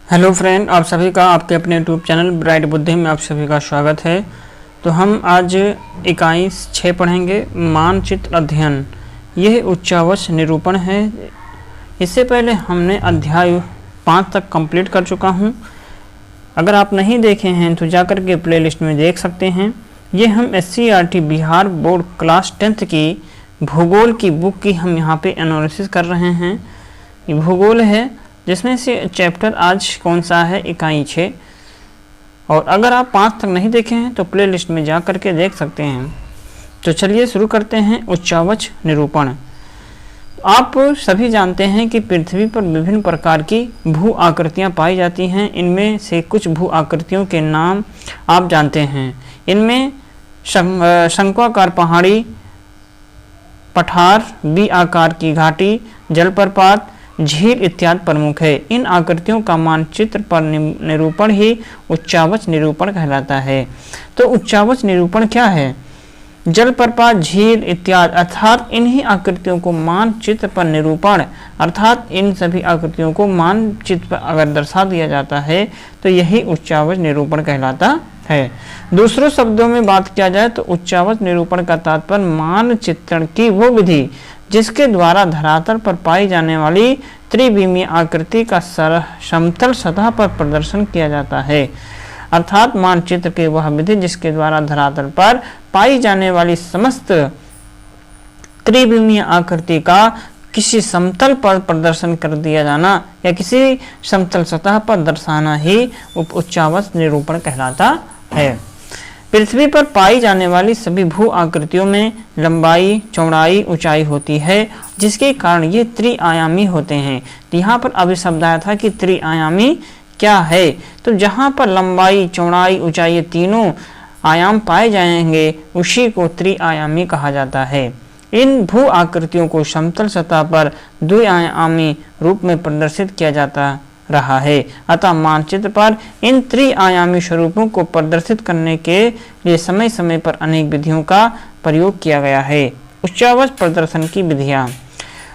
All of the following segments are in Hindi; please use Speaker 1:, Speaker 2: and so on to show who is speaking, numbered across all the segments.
Speaker 1: हेलो फ्रेंड, आप सभी का आपके अपने यूट्यूब चैनल ब्राइट बुद्धि में आप सभी का स्वागत है। तो हम आज इकाई 6 पढ़ेंगे, मानचित्र अध्ययन। यह उच्चावच निरूपण है। इससे पहले हमने अध्याय 5 तक कंप्लीट कर चुका हूं। अगर आप नहीं देखे हैं तो जाकर के प्लेलिस्ट में देख सकते हैं। ये हम SCERT Bihar board class 10th की भूगोल की बुक की हम यहाँ पे एनालिसिस कर रहे हैं। ये भूगोल है, जिसमें से चैप्टर आज कौन सा है, इकाई 6। और अगर आप 5 तक नहीं देखे हैं तो प्लेलिस्ट में जा करके देख सकते हैं। तो चलिए शुरू करते हैं। उच्चावच निरूपण। आप सभी जानते हैं कि पृथ्वी पर विभिन्न प्रकार की भू आकृतियाँ पाई जाती हैं। इनमें से कुछ भू आकृतियों के नाम आप जानते हैं। इनमें शंक्वाकार पहाड़ी, पठार, बी आकार की घाटी, जलप्रपात, झील इत्यादि प्रमुख है। इन आकृतियों का मानचित्र पर निरूपण ही उच्चावच निरूपण कहलाता है। तो उच्चावच निरूपण क्या है? जलप्रपात, झील इत्यादि अर्थात इन्हीं आकृतियों को मानचित्र पर निरूपण अर्थात इन सभी आकृतियों को मानचित्र पर अगर दर्शा दिया जाता है तो यही उच्चावच निरूपण कहलाता है। दूसरों शब्दों में बात किया जाए तो उच्चावच निरूपण का तात्पर्य मानचित्रण की वो विधि जिसके द्वारा धरातल पर पाई जाने वाली त्रिविमीय आकृति का समतल सतह पर प्रदर्शन किया जाता है। अर्थात मानचित्र की वह विधि जिसके द्वारा धरातल पर पाई जाने वाली समस्त त्रिविमीय आकृति का किसी समतल पर प्रदर्शन कर दिया जाना या किसी समतल सतह पर दर्शाना ही उच्चावच निरूपण कहलाता है। पृथ्वी पर पाई जाने वाली सभी भू आकृतियों में लंबाई, चौड़ाई, ऊंचाई होती है, जिसके कारण ये त्रिआयामी होते हैं। तो यहाँ पर अभी शब्द आया था कि त्रिआयामी क्या है। तो जहाँ पर लंबाई, चौड़ाई, ऊंचाई ये तीनों आयाम पाए जाएंगे उसी को त्रिआयामी कहा जाता है। इन भू आकृतियों को समतल सतह पर द्विआयामी रूप में प्रदर्शित किया जाता रहा है। अतः मानचित्र पर इन त्रिआयामी स्वरूपों को प्रदर्शित करने के लिए समय समय पर अनेक विधियों का प्रयोग किया गया है। उच्चावच प्रदर्शन की विधियां।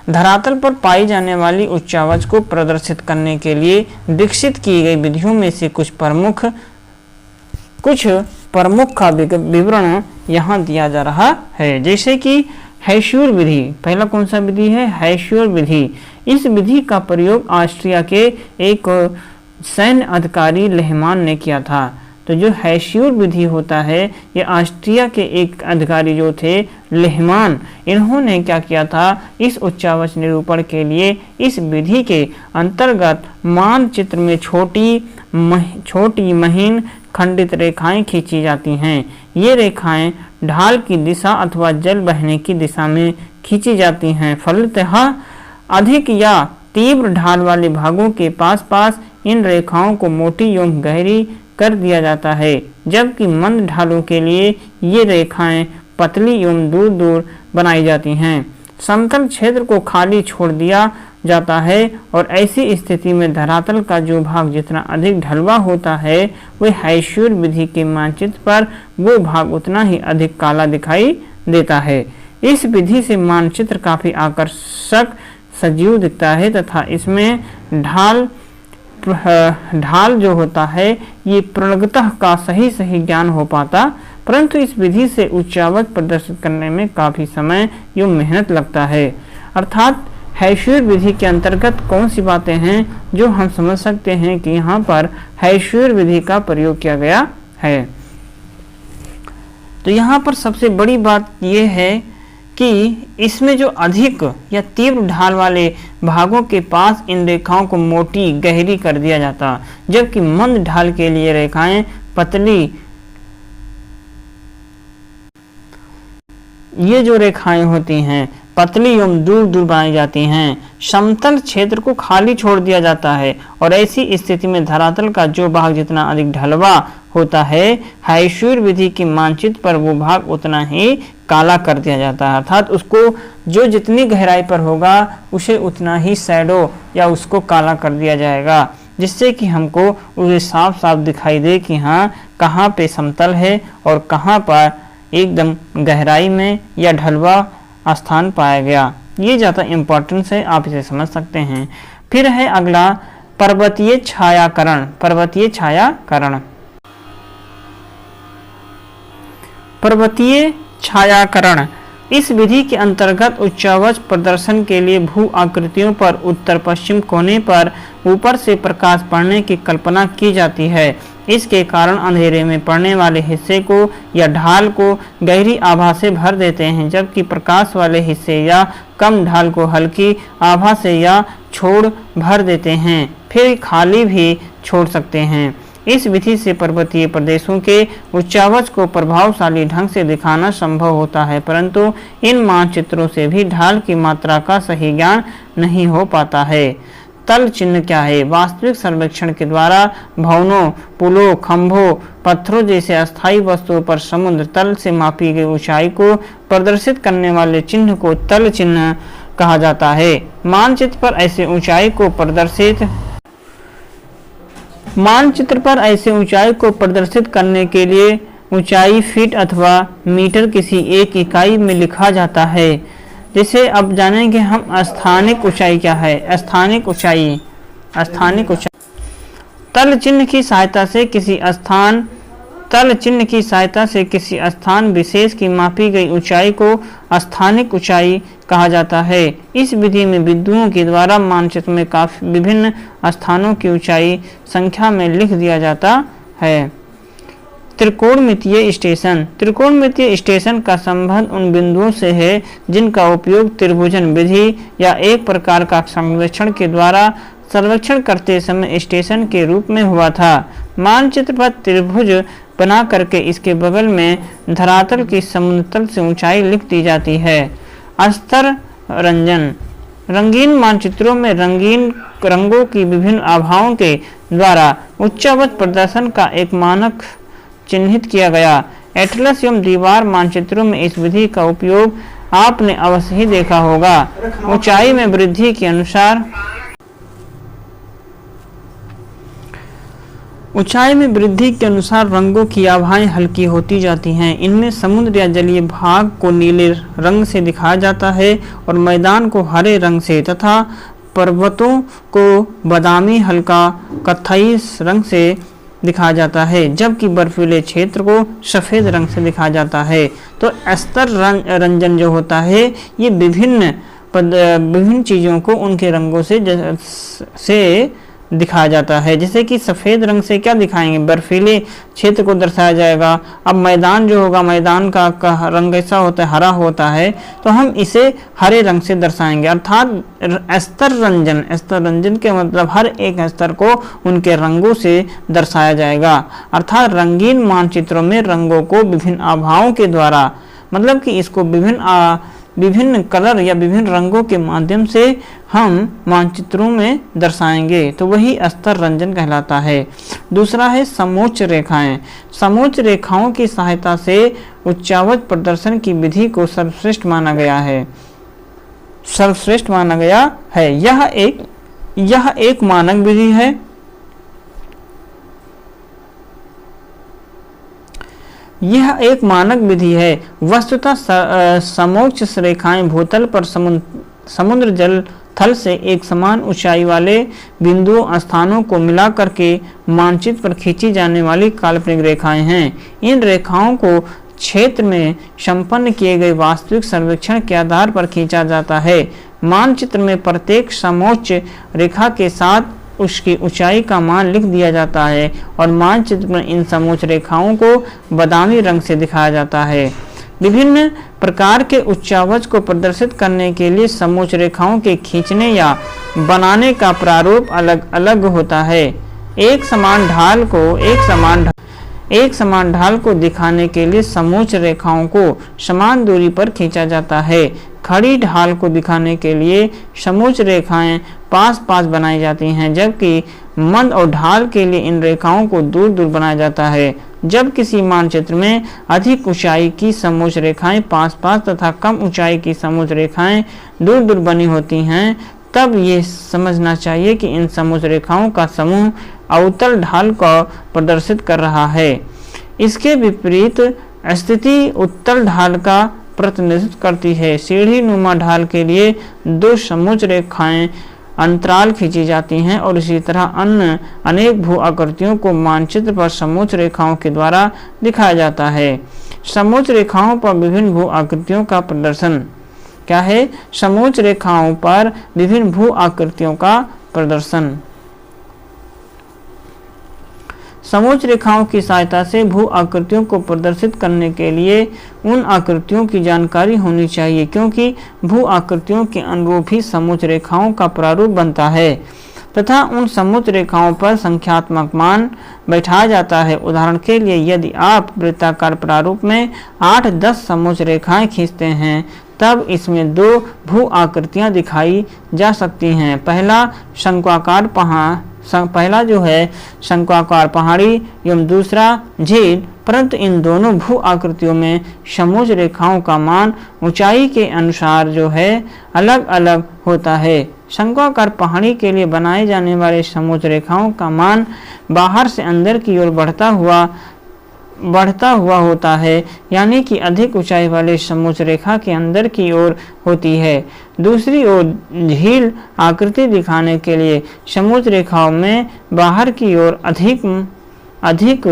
Speaker 1: धरातल पर पाई जाने वाली उच्चावच को प्रदर्शित करने के लिए विकसित की गई विधियों में से कुछ प्रमुख का विवरण यहाँ दिया जा रहा है। जैसे कि हैश्योर विधि। पहला कौन सा विधि है? हैश्योर विधि। इस विधि का प्रयोग ऑस्ट्रिया के एक सैन्य अधिकारी लेहमान ने किया था। तो जो हैश्योर विधि होता है, ये ऑस्ट्रिया के एक अधिकारी जो थे लेहमान, इन्होंने क्या किया था, इस उच्चावच निरूपण के लिए इस विधि के अंतर्गत मानचित्र में छोटी महीन खंडित रेखाएं खींची जाती हैं। ये रेखाएं ढाल की दिशा अथवा जल बहने की दिशा में खींची जाती हैं। फलतः अधिक या तीव्र ढाल वाले भागों के पास इन रेखाओं को मोटी एवं गहरी कर दिया जाता है, जबकि मंद ढालों के लिए ये रेखाएं पतली एवं दूर दूर बनाई जाती हैं। समतल क्षेत्र को खाली छोड़ दिया जाता है और ऐसी स्थिति में धरातल का जो भाग जितना अधिक ढलवा होता है वह हैश्योर विधि के मानचित्र पर वो भाग उतना ही अधिक काला दिखाई देता है। इस विधि से मानचित्र काफी आकर्षक सजीव दिखता है तथा इसमें ढाल जो होता है ये प्रणगतः का सही ज्ञान हो पाता, परंतु इस विधि से उच्चावच प्रदर्शित करने में काफी समय एवं मेहनत लगता है। अर्थात हैश्योर विधि के अंतर्गत कौन सी बातें हैं जो हम समझ सकते हैं कि यहाँ पर हैश्योर विधि का प्रयोग किया गया है। तो यहाँ पर सबसे बड़ी बात यह है कि इसमें जो अधिक या तीव्र ढाल वाले भागों के पास इन रेखाओं को मोटी गहरी कर दिया जाता, जबकि मंद ढाल के लिए रेखाएं पतली, ये जो रेखाएं होती हैं पतली एवं दूर दूर बनाई जाती हैं। समतल क्षेत्र को खाली छोड़ दिया जाता है और ऐसी स्थिति में धरातल का जो भाग जितना अधिक ढलवा होता है हैश्योर विधि के मानचित्र पर वो भाग उतना ही काला कर दिया जाता है। अर्थात उसको जो जितनी गहराई पर होगा उसे उतना ही शैडो या उसको काला कर दिया जाएगा, जिससे कि हमको उसे साफ साफ दिखाई दे कि हाँ कहाँ पे समतल है और कहाँ पर एकदम गहराई में या ढलवा स्थान पाया गया। ये ज़्यादा इम्पोर्टेंस है, आप इसे समझ सकते हैं। फिर है अगला पर्वतीय छायाकरण। पर्वतीय छायाकरण। पर्वतीय छायाकरण इस विधि के अंतर्गत उच्चावच प्रदर्शन के लिए भू आकृतियों पर उत्तर पश्चिम कोने पर ऊपर से प्रकाश पड़ने की कल्पना की जाती है। इसके कारण अंधेरे में पड़ने वाले हिस्से को या ढाल को गहरी आभा से भर देते हैं, जबकि प्रकाश वाले हिस्से या कम ढाल को हल्की आभा से या छोड़ भर देते हैं, फिर खाली भी छोड़ सकते हैं। इस विधि से पर्वतीय प्रदेशों के उच्चावच को प्रभावशाली ढंग से दिखाना संभव होता है, परंतु इन मानचित्रों से भी ढाल की मात्रा का सही ज्ञान नहीं हो पाता है। तल चिन्ह क्या है? वास्तविक सर्वेक्षण के द्वारा भवनों, पुलों, खंभों, पत्थरों जैसे अस्थायी वस्तुओं पर समुद्र तल से मापी गई ऊंचाई को प्रदर्शित करने वाले चिन्ह को तल चिन्ह कहा जाता है। मानचित्र पर ऐसे ऊंचाई को प्रदर्शित करने के लिए ऊंचाई फीट अथवा मीटर किसी एक इकाई में लिखा जाता है। जैसे अब जानेंगे हम स्थानिक ऊंचाई क्या है। स्थानिक ऊंचाई तल चिन्ह की सहायता से किसी स्थान विशेष की मापी गई ऊंचाई को स्थानिक ऊंचाई कहा जाता है। इस विधि में बिंदुओं के द्वारा मानचित्र में काफी विभिन्न स्थानों की ऊंचाई संख्या में लिख दिया जाता है। त्रिकोणमितीय स्टेशन का संबंध उन बिंदुओं से है जिनका उपयोग त्रिभुजन विधि या एक प्रकार का सर्वेक्षण के द्वारा सर्वेक्षण करते समय स्टेशन के रूप में हुआ था। मानचित्र पर त्रिभुज बना करके इसके बगल में धरातल की समुद्र तल से ऊंचाई लिख दी जाती है। अस्तर रंजन रंगीन मानचित्रों में रंगीन रंगों की विभिन्न आभाओं के द्वारा उच्चावच प्रदर्शन का एक मानक चिन्हित किया गया। एटलस एवं दीवार मानचित्रों में इस विधि का उपयोग आपने अवश्य ही देखा होगा। ऊंचाई में वृद्धि के अनुसार रंगों की आभाएं हल्की होती जाती हैं। इनमें समुद्र या जलीय भाग को नीले रंग से दिखाया जाता है और मैदान को हरे रंग से तथा पर्वतों को बादामी हल्का कत्थई रंग से दिखाया जाता है, जबकि बर्फीले क्षेत्र को सफ़ेद रंग से दिखाया जाता है। तो स्तर रंजन जो होता है ये विभिन्न चीज़ों को उनके रंगों से दिखाया जाता है। जैसे कि सफ़ेद रंग से क्या दिखाएंगे? बर्फीले क्षेत्र को दर्शाया जाएगा। अब मैदान जो होगा, मैदान का रंग ऐसा होता है, हरा होता है, तो हम इसे हरे रंग से दर्शाएंगे। अर्थात स्तर रंजन के मतलब हर एक स्तर को उनके रंगों से दर्शाया जाएगा। अर्थात रंगीन मानचित्रों में रंगों को विभिन्न आभाओं के द्वारा, मतलब कि इसको विभिन्न कलर या विभिन्न रंगों के माध्यम से हम मानचित्रों में दर्शाएंगे, तो वही स्तर रंजन कहलाता है। दूसरा है समोच्च रेखाएं। समोच्च रेखाओं की सहायता से उच्चावच प्रदर्शन की विधि को सर्वश्रेष्ठ माना गया है। यह एक मानक विधि है। यह एक मानक विधि है। वस्तुतः समोच्च रेखाएं भूतल पर समुद्र जल थल से एक समान ऊंचाई वाले बिंदुओं स्थानों को मिलाकर के मानचित्र पर खींची जाने वाली काल्पनिक रेखाएं हैं। इन रेखाओं को क्षेत्र में संपन्न किए गए वास्तविक सर्वेक्षण के आधार पर खींचा जाता है। मानचित्र में प्रत्येक समोच्च रेखा के साथ उसकी ऊंचाई का मान लिख दिया जाता है और मानचित्र में इन समोच्च रेखाओं को बादामी रंग से दिखाया जाता है। विभिन्न प्रकार के उच्चावच को प्रदर्शित करने के लिए समोच्च रेखाओं के खींचने या बनाने का प्रारूप अलग अलग होता है। एक समान ढाल को दिखाने के लिए समोच्च रेखाओं को समान दूरी पर खींचा जाता है। खड़ी ढाल को दिखाने के लिए समोच्च रेखाएं पास पास बनाई जाती हैं, जबकि मंद और ढाल के लिए इन रेखाओं को दूर दूर बनाया जाता है। जब किसी मानचित्र में अधिक ऊंचाई की समोच्च रेखाएं पास पास तथा कम ऊंचाई की समोच्च रेखाएं दूर दूर बनी होती हैं, तब ये समझना चाहिए कि इन समोच्च रेखाओं का समूह अवतल ढाल को प्रदर्शित कर रहा है। इसके विपरीत स्थिति उत्तल ढाल का प्रतिनिधित्व करती है। सीढ़ी नुमा ढाल के लिए दो समोच्च रेखाएं अंतराल खींची जाती हैं और इसी तरह अन्य अनेक भू आकृतियों को मानचित्र पर समोच्च रेखाओं के द्वारा दिखाया जाता है। समोच्च रेखाओं पर विभिन्न भू आकृतियों का प्रदर्शन क्या है? समोच्च रेखाओं पर विभिन्न भू आकृतियों का प्रदर्शन। समोच्च रेखाओं की सहायता से भू आकृतियों को प्रदर्शित करने के लिए उन आकृतियों की जानकारी होनी चाहिए, क्योंकि भू आकृतियों के अनुरूप ही समोच्च रेखाओं का प्रारूप बनता है तथा उन समोच्च रेखाओं पर संख्यात्मक मान बैठाया जाता है। उदाहरण के लिए यदि आप वृत्ताकार प्रारूप में 8-10 समोच्च रेखाएं खींचते हैं तब इसमें 2 भू आकृतियां दिखाई जा सकती हैं। पहला जो है शंक्वाकार पहाड़ी एवं दूसरा झील, परंतु इन दोनों भू आकृतियों में समोच्च रेखाओं का मान ऊंचाई के अनुसार जो है अलग अलग होता है। शंक्वाकार पहाड़ी के लिए बनाए जाने वाले समोच्च रेखाओं का मान बाहर से अंदर की ओर बढ़ता हुआ होता है, यानी कि अधिक ऊंचाई वाले समोच्च रेखा के अंदर की ओर होती है। दूसरी ओर झील आकृति दिखाने के लिए समोच्च रेखाओं में बाहर की ओर अधिक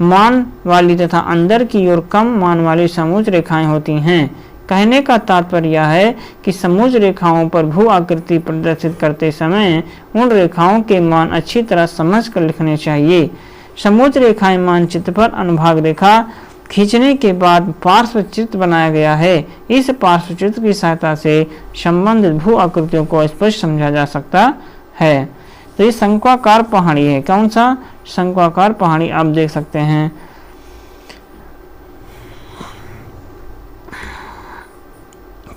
Speaker 1: मान वाली तथा अंदर की ओर कम मान वाली समोच्च रेखाएं होती हैं। कहने का तात्पर्य यह है कि समोच्च रेखाओं पर भू आकृति प्रदर्शित करते समय उन रेखाओं के मान अच्छी तरह समझकर लिखने चाहिए। समोच्च रेखाएं मानचित्र पर अनुभाग रेखा खींचने के बाद पार्श्व चित्र बनाया गया है। इस पार्श्व चित्र की सहायता से संबंधित भू आकृतियों को स्पष्ट समझा जा सकता है। तो ये शंक्वाकार पहाड़ी है। कौन सा? शंक्वाकार पहाड़ी आप देख सकते हैं।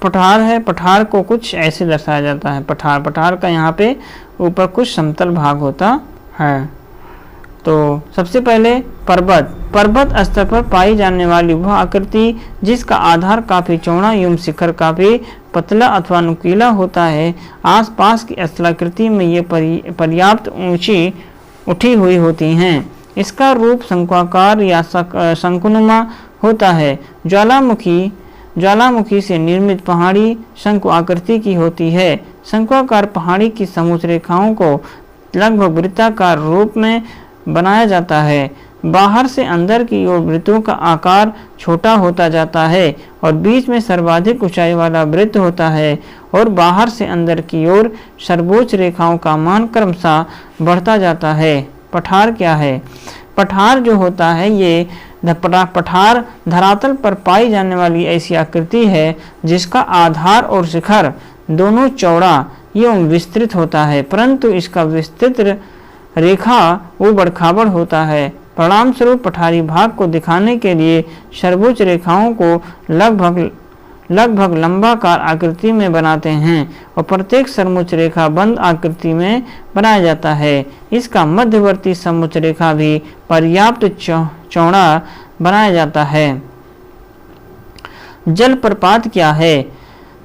Speaker 1: पठार है। पठार को कुछ ऐसे दर्शाया जाता है। पठार का यहाँ पे ऊपर कुछ समतल भाग होता है। तो सबसे पहले पर्वत स्तर पर पाई जाने वाली वह आकृति जिसका आधार काफी चौड़ा एवं शिखर काफी पतला अथवा नुकीला होता है। आसपास की स्थलाकृति में ये पर्याप्त ऊंची उठी हुई होती हैं। इसका रूप शंक्वाकार या शंकुनुमा होता है। ज्वालामुखी से निर्मित पहाड़ी शंकु आकृति की होती है। शंक्वाकार पहाड़ी की समोच्च रेखाओं को लगभग वृत्ताकार रूप में बनाया जाता है। बाहर से अंदर की ओर वृत्तों का आकार छोटा होता जाता है और बीच में सर्वाधिक ऊंचाई वाला वृत्त होता है और बाहर से अंदर की ओर सर्वोच्च रेखाओं का मान क्रमशः बढ़ता जाता है। पठार क्या है? पठार जो होता है ये पठार धरातल पर पाई जाने वाली ऐसी आकृति है जिसका आधार और शिखर दोनों चौड़ा एवं विस्तृत होता है, परंतु इसका विस्तृत रेखा ऊबड़ खाबड़ होता है। परिणाम स्वरूप पठारी भाग को दिखाने के लिए सर्वोच्च रेखाओं को लगभग लंबाकार आकृति में बनाते हैं और प्रत्येक समोच्च रेखा बंद आकृति में बनाया जाता है। इसका मध्यवर्ती समोच्च रेखा भी पर्याप्त चौड़ा बनाया जाता है। जलप्रपात क्या है?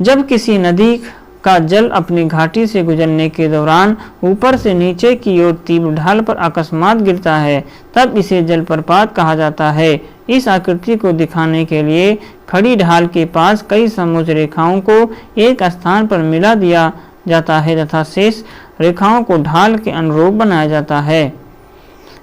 Speaker 1: जब किसी नदी का जल अपनी घाटी से गुजरने के दौरान ऊपर से नीचे की ओर तीव्र ढाल पर अकस्मात गिरता है तब इसे जलप्रपात कहा जाता है। इस आकृति को दिखाने के लिए खड़ी ढाल के पास कई समोच्च रेखाओं को एक स्थान पर मिला दिया जाता है तथा शेष रेखाओं को ढाल के अनुरूप बनाया जाता है।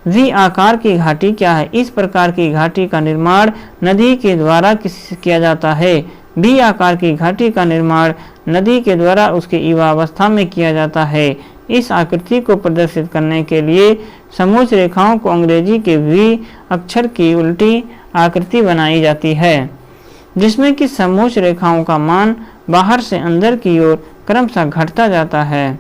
Speaker 1: वी आकार की घाटी क्या है? इस प्रकार की घाटी का निर्माण नदी के द्वारा किया जाता है। बी आकार की घाटी का निर्माण नदी के द्वारा उसके युवावस्था में किया जाता है। इस आकृति को प्रदर्शित करने के लिए समोच्च रेखाओं को अंग्रेजी के वी अक्षर की उल्टी आकृति बनाई जाती है, जिसमें कि समोच्च रेखाओं का मान बाहर से अंदर की ओर क्रमशः घटता जाता है।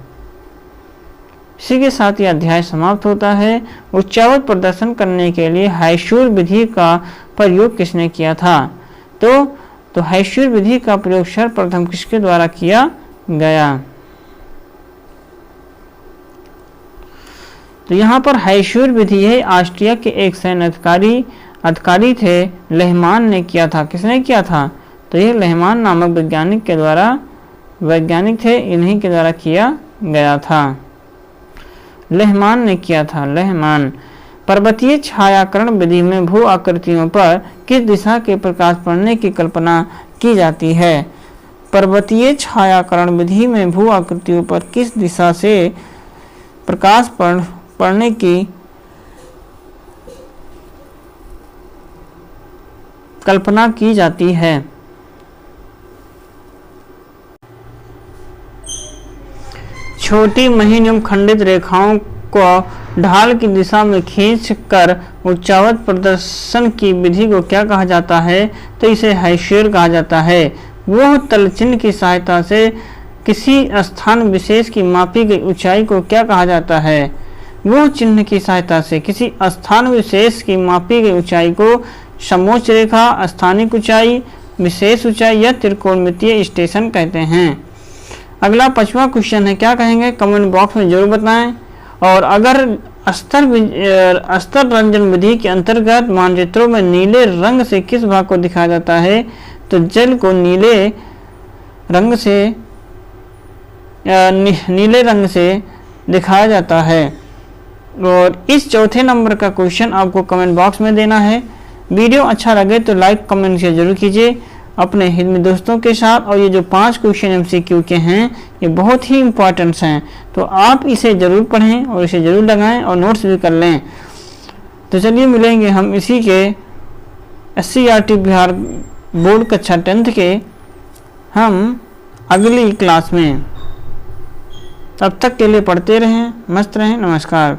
Speaker 1: इसी के साथ यह अध्याय समाप्त होता है। उच्चावच प्रदर्शन करने के लिए हाइशूर विधि का प्रयोग किसने किया था? तो हाइशूर विधि का प्रयोग सर्वप्रथम किसके द्वारा किया गया? तो यहाँ पर हाइशूर विधि है ऑस्ट्रिया के एक सैन्य अधिकारी थे, लेहमान ने किया था। किसने किया था? तो ये लेहमान नामक वैज्ञानिक थे, इन्हीं के द्वारा किया गया था। लेहमान ने किया था। लेहमान पर्वतीय छायाकरण विधि में भू आकृतियों पर किस दिशा के प्रकाश पड़ने की कल्पना की जाती है? पर्वतीय छायाकरण विधि में भू आकृतियों पर किस दिशा से प्रकाश पड़ने की कल्पना की जाती है? छोटी महीन एवं खंडित रेखाओं को ढाल की दिशा में खींचकर उच्चावच प्रदर्शन की विधि को क्या कहा जाता है? तो इसे हैशेर कहा जाता है। वह तलचिन्ह की सहायता से किसी स्थान विशेष की मापी गई ऊंचाई को क्या कहा जाता है? वह चिन्ह की सहायता से किसी स्थान विशेष की मापी गई ऊंचाई को समोच्च रेखा, स्थानिक ऊंचाई, विशेष ऊंचाई या त्रिकोणमितीय स्टेशन कहते हैं। अगला 5वां क्वेश्चन है, क्या कहेंगे कमेंट बॉक्स में जरूर बताएं। और अगर अस्तर रंजन विधि के अंतर्गत मानचित्रों में नीले रंग से किस भाग को दिखाया जाता है? तो जल को नीले रंग से दिखाया जाता है। और इस चौथे नंबर का क्वेश्चन आपको कमेंट बॉक्स में देना है। वीडियो अच्छा लगे तो लाइक कमेंट से जरूर कीजिए अपने हिंदी दोस्तों के साथ। और ये जो 5 क्वेश्चन MCQ के हैं ये बहुत ही इम्पोर्टेंट्स हैं, तो आप इसे ज़रूर पढ़ें और इसे ज़रूर लगाएं और नोट्स भी कर लें। तो चलिए मिलेंगे हम इसी के SCERT बिहार बोर्ड कक्षा 10th के हम अगली क्लास में। तब तक के लिए पढ़ते रहें, मस्त रहें। नमस्कार।